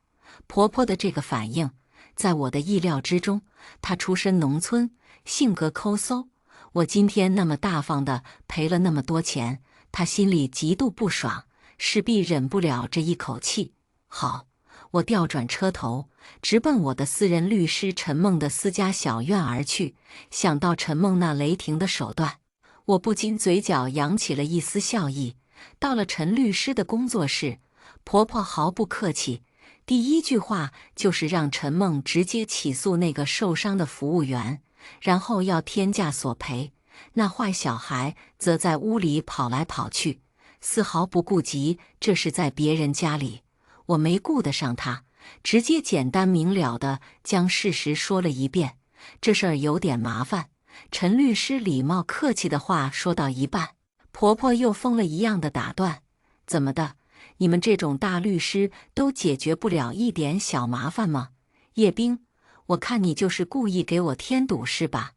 婆婆的这个反应，在我的意料之中。她出身农村，性格抠搜。我今天那么大方的赔了那么多钱，她心里极度不爽，势必忍不了这一口气。好，我调转车头，直奔我的私人律师陈梦的私家小院而去。想到陈梦那雷霆的手段，我不禁嘴角扬起了一丝笑意。到了陈律师的工作室，婆婆毫不客气，第一句话就是让陈梦直接起诉那个受伤的服务员，然后要天价索赔。那坏小孩则在屋里跑来跑去，丝毫不顾及这是在别人家里。我没顾得上他，直接简单明了地将事实说了一遍。这事儿有点麻烦。陈律师礼貌客气的话说到一半，婆婆又疯了一样的打断：“怎么的？你们这种大律师都解决不了一点小麻烦吗？叶冰，我看你就是故意给我添堵是吧？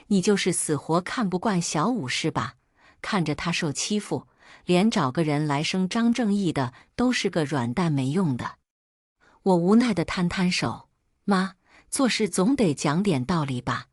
你就是死活看不惯小五是吧？看着他受欺负，连找个人来声张正义的都是个软蛋没用的。”我无奈地摊摊手：“妈，做事总得讲点道理吧？”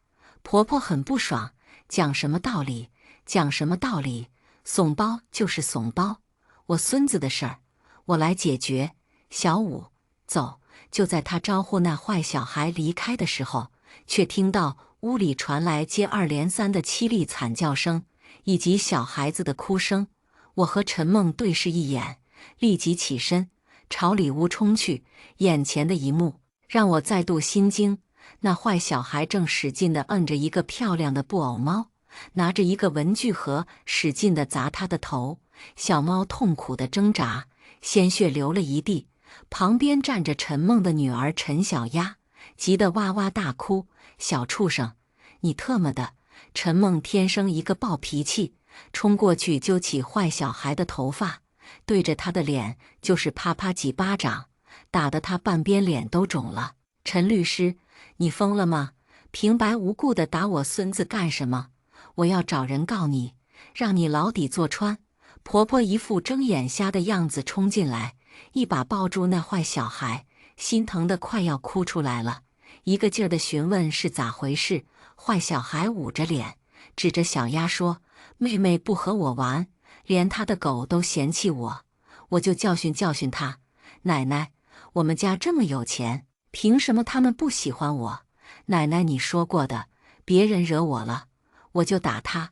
婆婆很不爽：“讲什么道理？讲什么道理？怂包就是怂包，我孙子的事儿，我来解决。小五，走！”就在他招呼那坏小孩离开的时候，却听到屋里传来接二连三的凄厉惨叫声，以及小孩子的哭声。我和陈梦对视一眼，立即起身朝里屋冲去。眼前的一幕让我再度心惊，那坏小孩正使劲地摁着一个漂亮的布偶猫，拿着一个文具盒使劲地砸他的头。小猫痛苦地挣扎，鲜血流了一地。旁边站着陈梦的女儿陈小丫，急得哇哇大哭：“小畜生，你特么的！”陈梦天生一个暴脾气，冲过去揪起坏小孩的头发，对着他的脸就是啪啪几巴掌，打得他半边脸都肿了。“陈律师，你疯了吗？平白无故的打我孙子干什么？我要找人告你，让你牢底坐穿！”婆婆一副睁眼瞎的样子冲进来，一把抱住那坏小孩，心疼得快要哭出来了，一个劲儿地询问是咋回事。坏小孩捂着脸，指着小丫说：“妹妹不和我玩，连她的狗都嫌弃我，我就教训教训她。奶奶，我们家这么有钱，凭什么他们不喜欢我？奶奶你说过的，别人惹我了，我就打他。”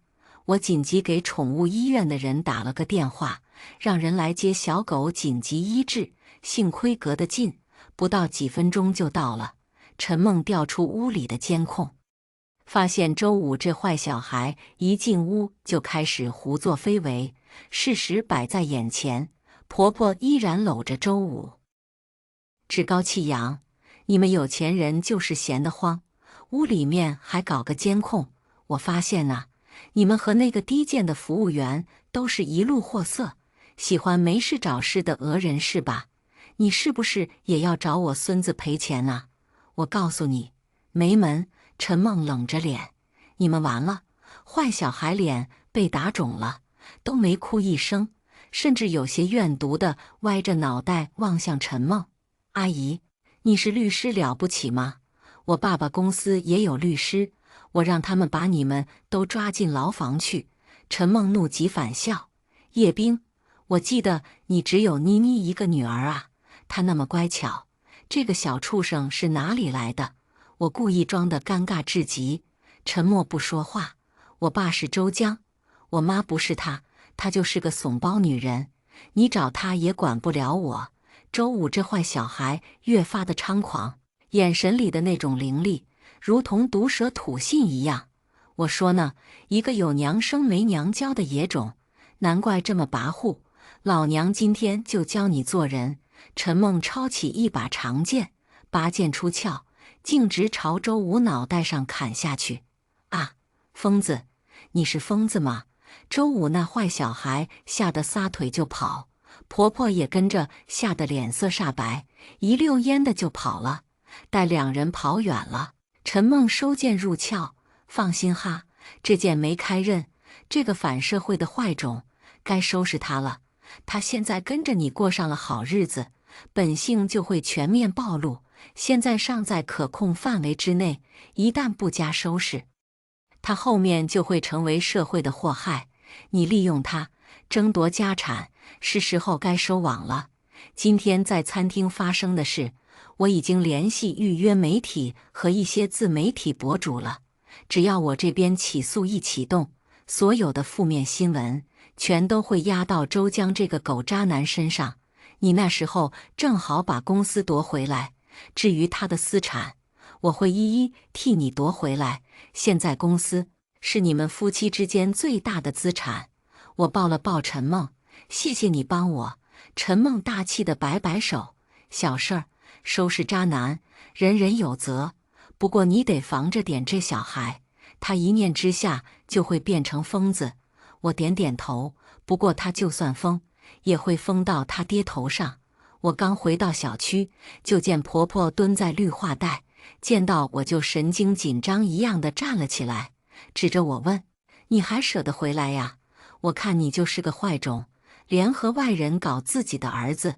我紧急给宠物医院的人打了个电话，让人来接小狗紧急医治。幸亏隔得近，不到几分钟就到了。陈梦调出屋里的监控，发现周五这坏小孩一进屋就开始胡作非为，事实摆在眼前。婆婆依然搂着周五，趾高气扬：“你们有钱人就是闲得慌，屋里面还搞个监控。我发现呐，你们和那个低贱的服务员都是一路货色，喜欢没事找事的讹人是吧？你是不是也要找我孙子赔钱啊？我告诉你，没门！”陈梦冷着脸：“你们完了！”坏小孩脸被打肿了，都没哭一声，甚至有些怨毒的歪着脑袋望向陈梦：“阿姨，你是律师了不起吗？我爸爸公司也有律师，我让他们把你们都抓进牢房去。”陈梦怒极反笑：“叶冰，我记得你只有妮妮一个女儿啊，她那么乖巧，这个小畜生是哪里来的？”我故意装得尴尬至极，沉默不说话。我爸是周江，我妈不是他，她就是个怂包女人，你找她也管不了我。周五这坏小孩越发的猖狂，眼神里的那种凌厉，如同毒蛇吐信一样。我说呢，一个有娘生没娘教的野种，难怪这么跋扈。老娘今天就教你做人。陈梦抄起一把长剑，拔剑出鞘，径直朝周五脑袋上砍下去。啊，疯子！你是疯子吗？周五那坏小孩吓得撒腿就跑，婆婆也跟着吓得脸色煞白，一溜烟的就跑了。待两人跑远了，陈梦收剑入鞘：“放心哈，这剑没开刃，这个反社会的坏种，该收拾他了。他现在跟着你过上了好日子，本性就会全面暴露。现在尚在可控范围之内，一旦不加收拾，他后面就会成为社会的祸害。你利用他争夺家产，是时候该收网了。今天在餐厅发生的事，我已经联系预约媒体和一些自媒体博主了。只要我这边起诉一启动，所有的负面新闻全都会压到周江这个狗渣男身上。你那时候正好把公司夺回来，至于他的私产，我会一一替你夺回来。现在公司是你们夫妻之间最大的资产。我抱了抱陈梦，谢谢你帮我。陈梦大气的摆摆手，小事儿，收拾渣男，人人有责。不过你得防着点这小孩，他一念之下就会变成疯子。我点点头，不过他就算疯，也会疯到他爹头上。我刚回到小区，就见婆婆蹲在绿化带，见到我就神经紧张一样的站了起来，指着我问：“你还舍得回来呀？我看你就是个坏种，联合外人搞自己的儿子。”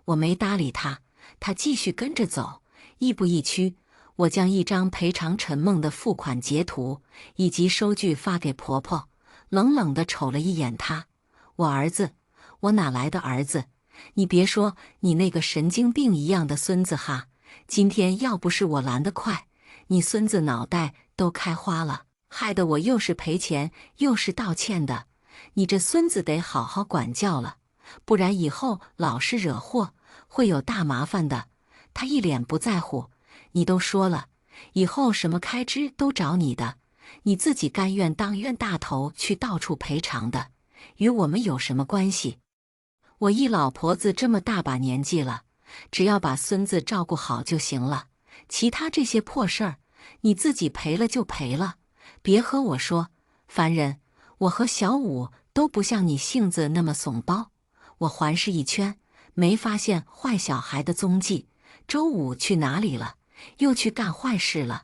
我没搭理他，他继续跟着走，亦步亦趋。我将一张赔偿陈梦的付款截图以及收据发给婆婆，冷冷地瞅了一眼她。我儿子？我哪来的儿子？你别说你那个神经病一样的孙子哈，今天要不是我拦得快，你孙子脑袋都开花了，害得我又是赔钱又是道歉的。你这孙子得好好管教了，不然以后老是惹祸，会有大麻烦的。他一脸不在乎。你都说了，以后什么开支都找你的，你自己甘愿当冤大头去到处赔偿的，与我们有什么关系？我一老婆子这么大把年纪了，只要把孙子照顾好就行了，其他这些破事儿，你自己赔了就赔了，别和我说。凡人，我和小五都不像你性子那么怂包。我环视一圈，没发现坏小孩的踪迹。周五去哪里了？又去干坏事了？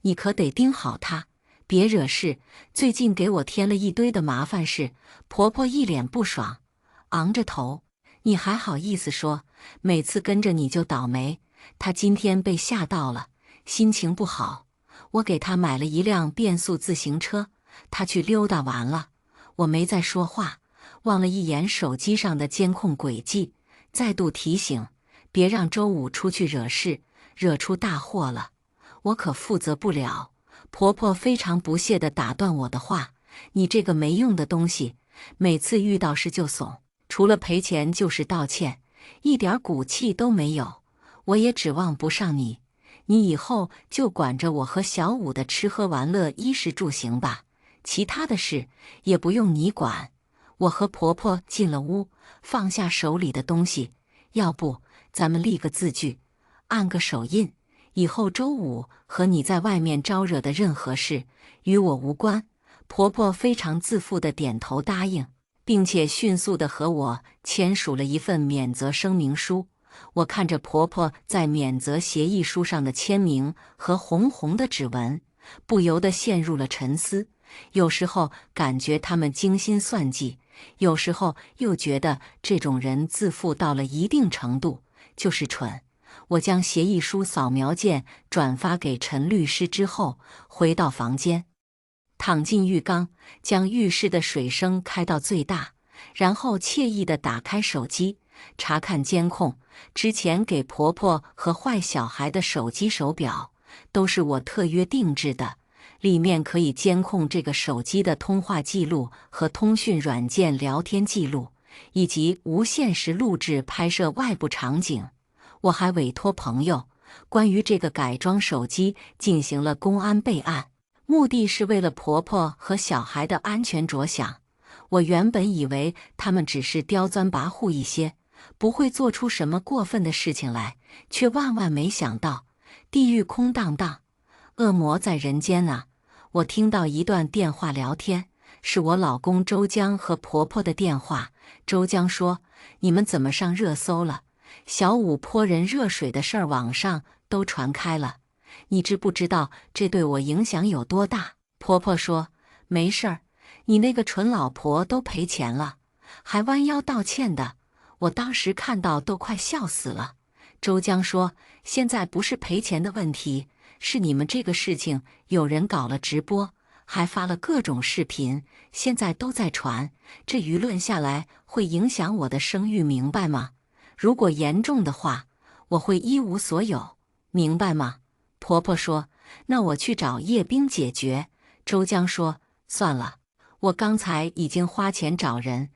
你可得盯好他，别惹事。最近给我添了一堆的麻烦事。婆婆一脸不爽，昂着头：“你还好意思说？每次跟着你就倒霉。”她今天被吓到了，心情不好。我给她买了一辆变速自行车，她去溜达完了。我没再说话，望了一眼手机上的监控轨迹，再度提醒：别让周五出去惹事，惹出大祸了，我可负责不了。婆婆非常不屑地打断我的话：“你这个没用的东西，每次遇到事就怂，除了赔钱就是道歉，一点骨气都没有。我也指望不上你，你以后就管着我和小五的吃喝玩乐、衣食住行吧，其他的事也不用你管。”我和婆婆进了屋，放下手里的东西：“要不咱们立个字据，按个手印，以后周五和你在外面招惹的任何事与我无关。”婆婆非常自负地点头答应，并且迅速地和我签署了一份免责声明书。我看着婆婆在免责协议书上的签名和红红的指纹，不由得陷入了沉思。有时候感觉他们精心算计，有时候又觉得这种人自负到了一定程度就是蠢。我将协议书扫描件转发给陈律师之后，回到房间，躺进浴缸，将浴室的水声开到最大，然后惬意地打开手机，查看监控。之前给婆婆和坏小孩的手机手表都是我特约定制的，里面可以监控这个手机的通话记录和通讯软件聊天记录，以及无限时录制拍摄外部场景。我还委托朋友关于这个改装手机进行了公安备案，目的是为了婆婆和小孩的安全着想。我原本以为他们只是刁钻跋扈一些，不会做出什么过分的事情来，却万万没想到，地狱空荡荡，恶魔在人间啊！我听到一段电话聊天，是我老公周江和婆婆的电话。周江说：“你们怎么上热搜了？小五泼人热水的事儿网上都传开了，你知不知道这对我影响有多大？”婆婆说：“没事儿，你那个蠢老婆都赔钱了，还弯腰道歉的，我当时看到都快笑死了。周江说：“现在不是赔钱的问题，是你们这个事情有人搞了直播，还发了各种视频，现在都在传，这舆论下来会影响我的声誉，明白吗？如果严重的话，我会一无所有，明白吗？”婆婆说：“那我去找叶冰解决。”周江说：“算了，我刚才已经花钱找人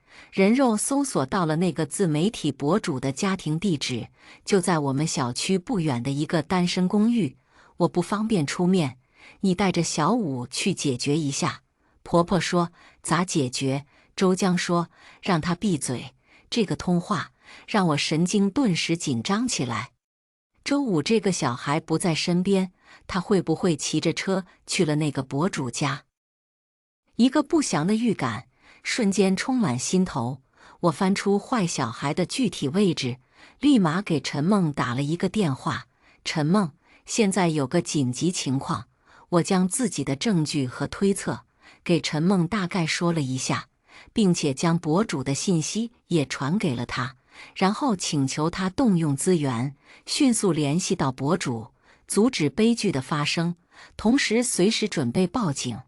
肉搜索到了那个自媒体博主的家庭地址，就在我们小区不远的一个单身公寓，我不方便出面，你带着小五去解决一下。”婆婆说：“咋解决？”周江说：“让他闭嘴。”这个通话让我神经顿时紧张起来。周五这个小孩不在身边，他会不会骑着车去了那个博主家？一个不祥的预感瞬间充满心头。我翻出坏小孩的具体位置，立马给陈梦打了一个电话。陈梦，现在有个紧急情况。我将自己的证据和推测给陈梦大概说了一下，并且将博主的信息也传给了他，然后请求他动用资源，迅速联系到博主，阻止悲剧的发生，同时随时准备报警。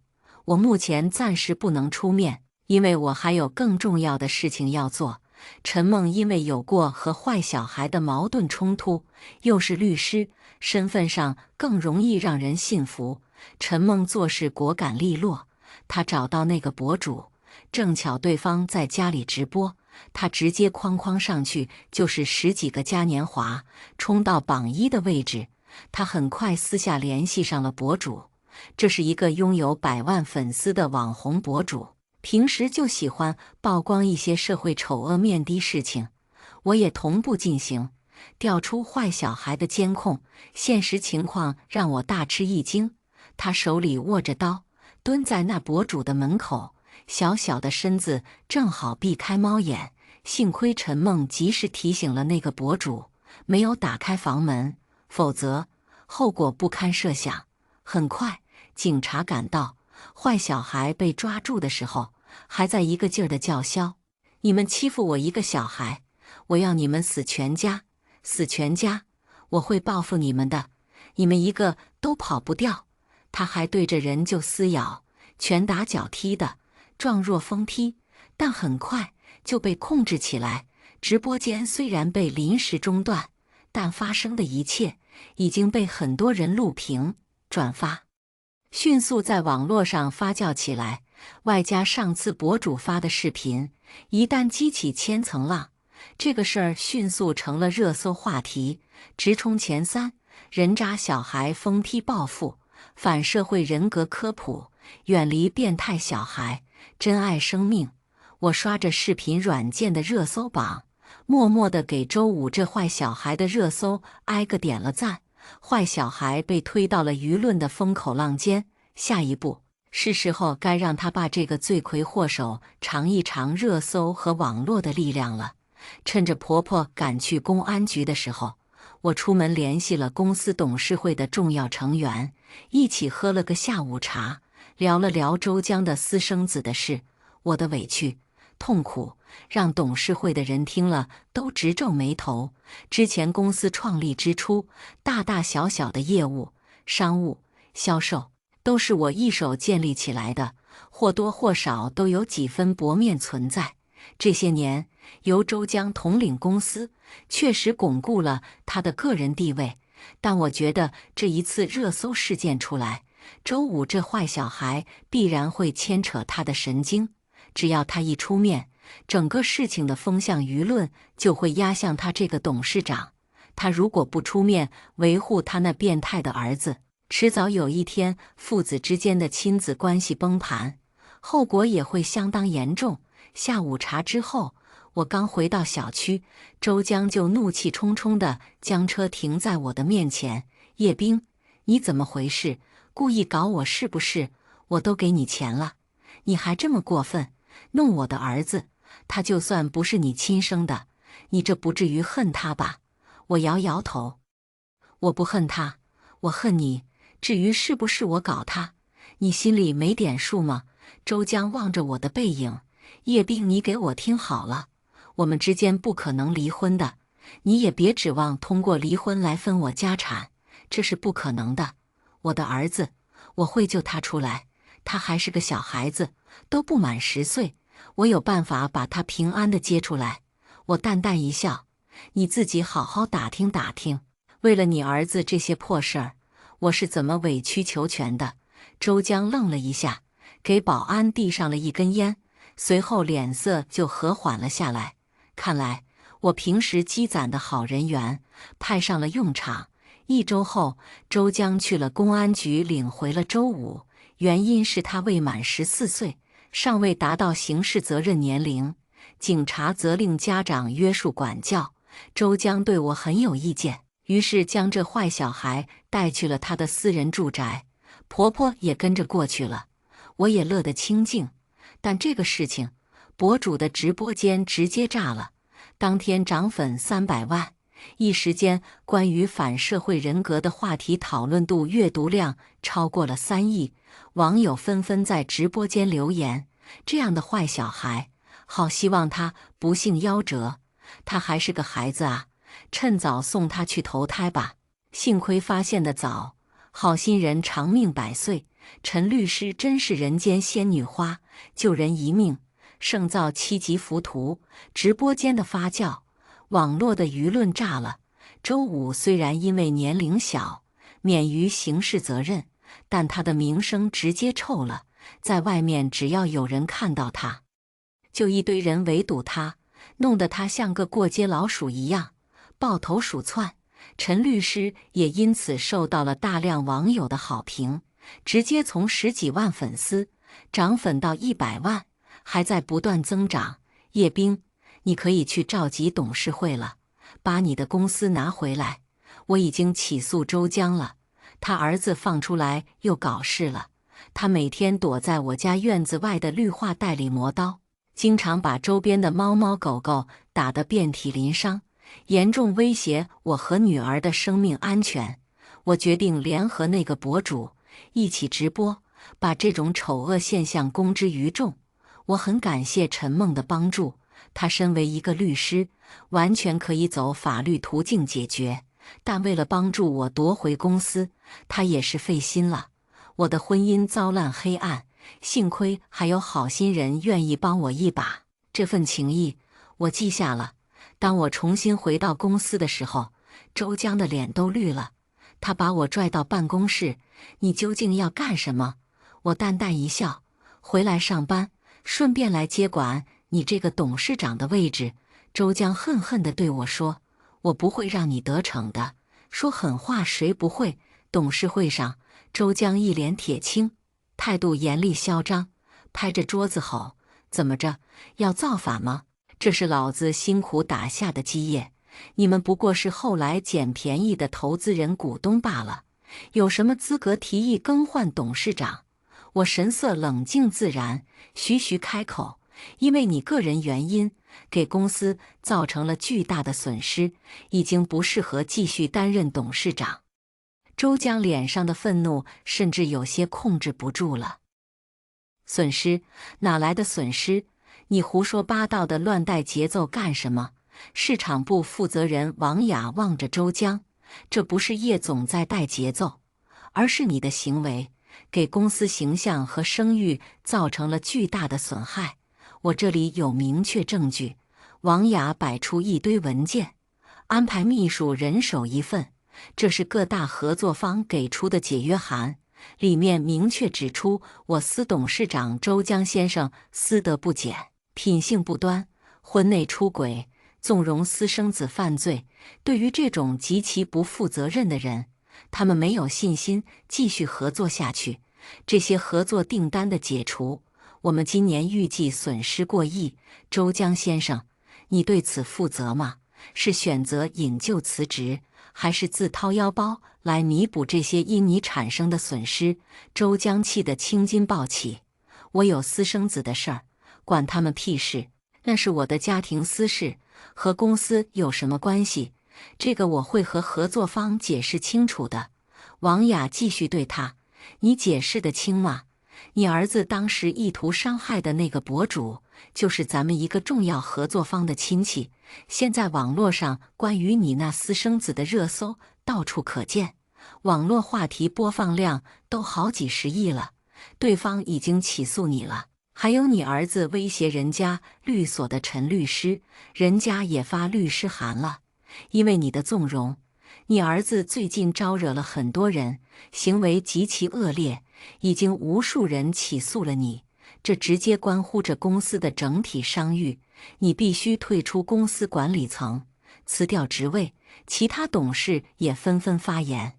我目前暂时不能出面，因为我还有更重要的事情要做。陈梦因为有过和坏小孩的矛盾冲突，又是律师，身份上更容易让人信服。陈梦做事果敢利落，他找到那个博主，正巧对方在家里直播，他直接哐上去就是10几个嘉年华，冲到榜1的位置。他很快私下联系上了博主，这是一个拥有100万粉丝的网红博主，平时就喜欢曝光一些社会丑恶面的事情。我也同步进行，调出坏小孩的监控，现实情况让我大吃一惊。他手里握着刀，蹲在那博主的门口，小小的身子正好避开猫眼。幸亏陈梦及时提醒了那个博主，没有打开房门，否则后果不堪设想。很快，警察赶到，坏小孩被抓住的时候，还在一个劲儿的叫嚣：“你们欺负我一个小孩，我要你们死全家，死全家！我会报复你们的，你们一个都跑不掉！”他还对着人就撕咬，拳打脚踢的，状若疯踢，但很快就被控制起来。直播间虽然被临时中断，但发生的一切已经被很多人录屏、转发，迅速在网络上发酵起来。外加上次博主发的视频，一旦激起千层浪，这个事儿迅速成了热搜话题，直冲前3。人渣小孩疯踢报复，反社会人格科普，远离变态小孩，珍爱生命。我刷着视频软件的热搜榜，默默地给周五这坏小孩的热搜挨个点了赞。坏小孩被推到了舆论的风口浪尖，下一步是时候该让他把这个罪魁祸首尝一尝热搜和网络的力量了。趁着婆婆赶去公安局的时候，我出门联系了公司董事会的重要成员，一起喝了个下午茶，聊了聊周江的私生子的事。我的委屈、痛苦让董事会的人听了都直皱眉头。之前公司创立之初，大大小小的业务、商务、销售都是我一手建立起来的，或多或少都有几分薄面存在。这些年，由周江统领公司，确实巩固了他的个人地位。但我觉得这一次热搜事件出来，周五这坏小孩必然会牵扯他的神经。只要他一出面，整个事情的风向舆论就会压向他这个董事长。他如果不出面维护他那变态的儿子，迟早有一天父子之间的亲子关系崩盘，后果也会相当严重。下午茶之后，我刚回到小区，周江就怒气冲冲地将车停在我的面前。叶冰，你怎么回事？故意搞我是不是？我都给你钱了，你还这么过分，弄我的儿子，他就算不是你亲生的，你这不至于恨他吧？我摇摇头，我不恨他，我恨你。至于是不是我搞他，你心里没点数吗？周江望着我的背影，叶冰，你给我听好了，我们之间不可能离婚的，你也别指望通过离婚来分我家产，这是不可能的。我的儿子，我会救他出来，他还是个小孩子，都不满10岁，我有办法把他平安的接出来。我淡淡一笑，你自己好好打听打听，为了你儿子这些破事儿，我是怎么委曲求全的。周江愣了一下，给保安递上了一根烟，随后脸色就和缓了下来。看来我平时积攒的好人缘派上了用场。1周后，周江去了公安局领回了周武，原因是他未满14岁，尚未达到刑事责任年龄，警察责令家长约束管教。周江对我很有意见，于是将这坏小孩带去了他的私人住宅，婆婆也跟着过去了。我也乐得清静，但这个事情，博主的直播间直接炸了，当天涨粉300万，一时间关于反社会人格的话题讨论度、阅读量超过了3亿，网友纷纷在直播间留言：这样的坏小孩，好希望他不幸夭折，他还是个孩子啊，趁早送他去投胎吧。幸亏发现的早，好心人长命百岁，陈律师真是人间仙女花，救人一命胜造7级浮屠。直播间的发酵，网络的舆论炸了。周武虽然因为年龄小免于刑事责任，但他的名声直接臭了，在外面只要有人看到他，就一堆人围堵他，弄得他像个过街老鼠一样抱头鼠窜。陈律师也因此受到了大量网友的好评，直接从10几万粉丝涨粉到100万，还在不断增长。叶冰，你可以去召集董事会了，把你的公司拿回来。我已经起诉周江了，他儿子放出来又搞事了。他每天躲在我家院子外的绿化带里磨刀，经常把周边的猫猫狗狗打得遍体鳞伤，严重威胁我和女儿的生命安全。我决定联合那个博主一起直播，把这种丑恶现象公之于众。我很感谢陈梦的帮助，他身为一个律师，完全可以走法律途径解决，但为了帮助我夺回公司，他也是费心了。我的婚姻遭烂黑暗，幸亏还有好心人愿意帮我一把，这份情谊我记下了。当我重新回到公司的时候，周江的脸都绿了。他把我拽到办公室：“你究竟要干什么？”我淡淡一笑：“回来上班，顺便来接管你这个董事长的位置。”周江恨恨地对我说：“我不会让你得逞的。”说狠话谁不会？董事会上，周江一脸铁青，态度严厉嚣张，拍着桌子吼：“怎么着？要造反吗？这是老子辛苦打下的基业，你们不过是后来捡便宜的投资人股东罢了，有什么资格提议更换董事长？”我神色冷静自然，徐徐开口：“因为你个人原因，给公司造成了巨大的损失，已经不适合继续担任董事长。”周江脸上的愤怒甚至有些控制不住了。损失？哪来的损失？你胡说八道的乱带节奏干什么？市场部负责人王雅望着周江：“这不是叶总在带节奏，而是你的行为给公司形象和声誉造成了巨大的损害。我这里有明确证据。”王雅摆出一堆文件，安排秘书人手一份，这是各大合作方给出的解约函，里面明确指出我司董事长周江先生私德不检，品性不端，婚内出轨，纵容私生子犯罪。对于这种极其不负责任的人，他们没有信心继续合作下去。这些合作订单的解除，我们今年预计损失过亿。周江先生，你对此负责吗？是选择引咎辞职，还是自掏腰包来弥补这些因你产生的损失？周江气得青筋暴起：“我有私生子的事儿，管他们屁事，那是我的家庭私事，和公司有什么关系？这个我会和合作方解释清楚的。”王雅继续对他：“你解释得清吗？你儿子当时意图伤害的那个博主，就是咱们一个重要合作方的亲戚。现在网络上关于你那私生子的热搜到处可见，网络话题播放量都好几十亿了。对方已经起诉你了，还有你儿子威胁人家律所的陈律师，人家也发律师函了。因为你的纵容，你儿子最近招惹了很多人，行为极其恶劣，已经无数人起诉了你，这直接关乎着公司的整体商誉，你必须退出公司管理层，辞掉职位。其他董事也纷纷发言，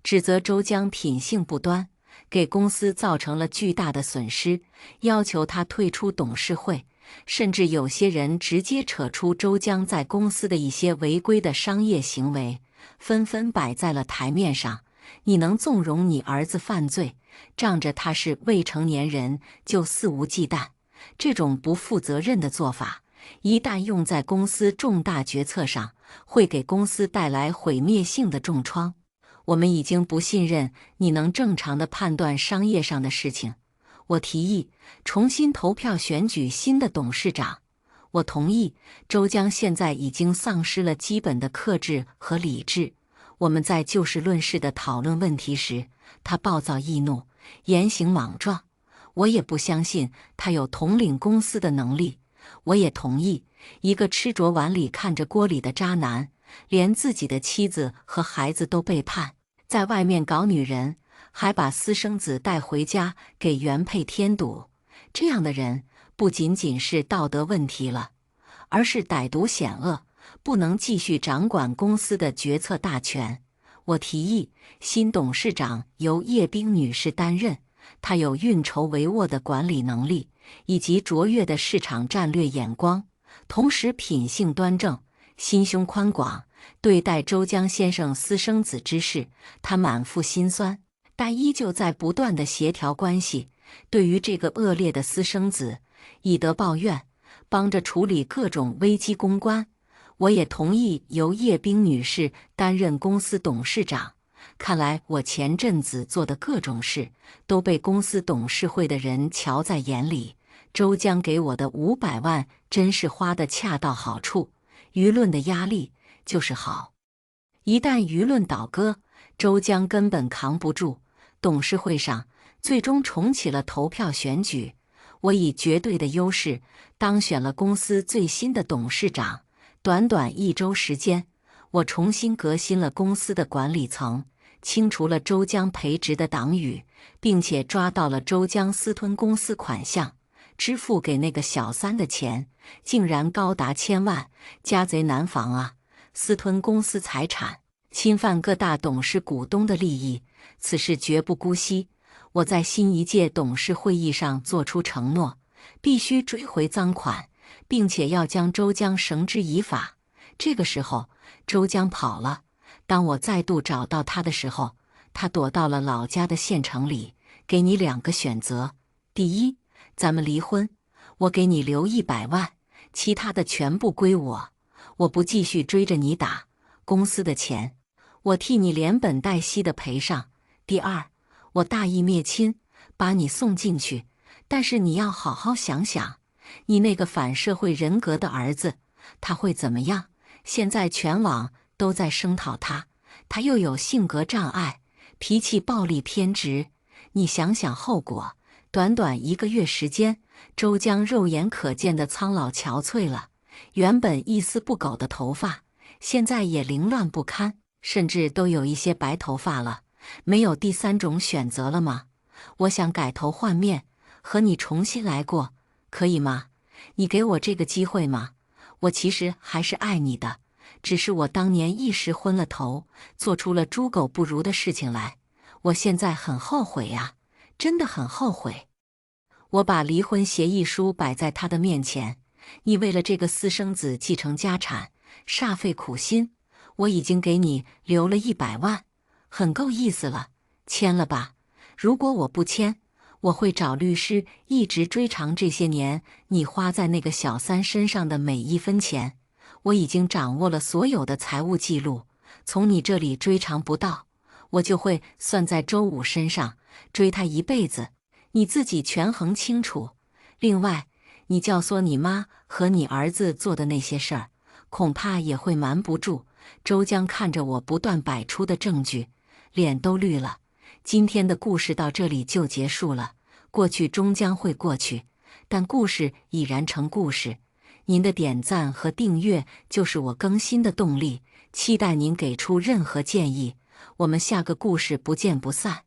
指责周江品性不端，给公司造成了巨大的损失，要求他退出董事会。甚至有些人直接扯出周江在公司的一些违规的商业行为，纷纷摆在了台面上。你能纵容你儿子犯罪，仗着他是未成年人就肆无忌惮，这种不负责任的做法，一旦用在公司重大决策上，会给公司带来毁灭性的重创。我们已经不信任你能正常的判断商业上的事情。我提议重新投票选举新的董事长。我同意，周江现在已经丧失了基本的克制和理智。我们在就事论事地讨论问题时，他暴躁易怒，言行莽撞。我也不相信他有统领公司的能力。我也同意，一个吃着碗里看着锅里的渣男，连自己的妻子和孩子都背叛，在外面搞女人，还把私生子带回家给原配添堵，这样的人不仅仅是道德问题了，而是歹毒险恶，不能继续掌管公司的决策大权。我提议新董事长由叶冰女士担任，她有运筹帷幄的管理能力，以及卓越的市场战略眼光，同时品性端正，心胸宽广。对待周江先生私生子之事，他满腹心酸，但依旧在不断地协调关系。对于这个恶劣的私生子，以德报怨，帮着处理各种危机公关。我也同意由叶冰女士担任公司董事长。看来我前阵子做的各种事都被公司董事会的人瞧在眼里。周江给我的500万真是花得恰到好处，舆论的压力就是好。一旦舆论倒戈，周江根本扛不住。董事会上最终重启了投票选举，我以绝对的优势当选了公司最新的董事长。短短1周时间，我重新革新了公司的管理层，清除了周江培植的党羽，并且抓到了周江私吞公司款项，支付给那个小三的钱竟然高达1000万，家贼难防啊！私吞公司财产，侵犯各大董事股东的利益，此事绝不姑息。我在新一届董事会议上作出承诺，必须追回赃款，并且要将周江绳之以法。这个时候，周江跑了。当我再度找到他的时候，他躲到了老家的县城里。给你2个选择：第一，咱们离婚，我给你留100万，其他的全部归我，我不继续追着你打，公司的钱我替你连本带息的赔上。第二，我大义灭亲，把你送进去，但是你要好好想想，你那个反社会人格的儿子，他会怎么样？现在全网都在声讨他，他又有性格障碍，脾气暴戾偏执，你想想后果。短短1个月时间，周江肉眼可见的苍老憔悴了，原本一丝不苟的头发，现在也凌乱不堪，甚至都有一些白头发了。没有第3种选择了吗？我想改头换面，和你重新来过，可以吗？你给我这个机会吗？我其实还是爱你的，只是我当年一时昏了头，做出了猪狗不如的事情来。我现在很后悔呀，真的很后悔。我把离婚协议书摆在他的面前，你为了这个私生子继承家产，煞费苦心，我已经给你留了100万，很够意思了，签了吧。如果我不签，我会找律师一直追偿这些年你花在那个小三身上的每1分钱。我已经掌握了所有的财务记录，从你这里追偿不到，我就会算在周武身上，追他一辈子。你自己权衡清楚。另外，你教唆你妈和你儿子做的那些事儿，恐怕也会瞒不住。周江看着我不断摆出的证据，脸都绿了。今天的故事到这里就结束了，过去终将会过去，但故事已然成故事。您的点赞和订阅就是我更新的动力，期待您给出任何建议。我们下个故事不见不散。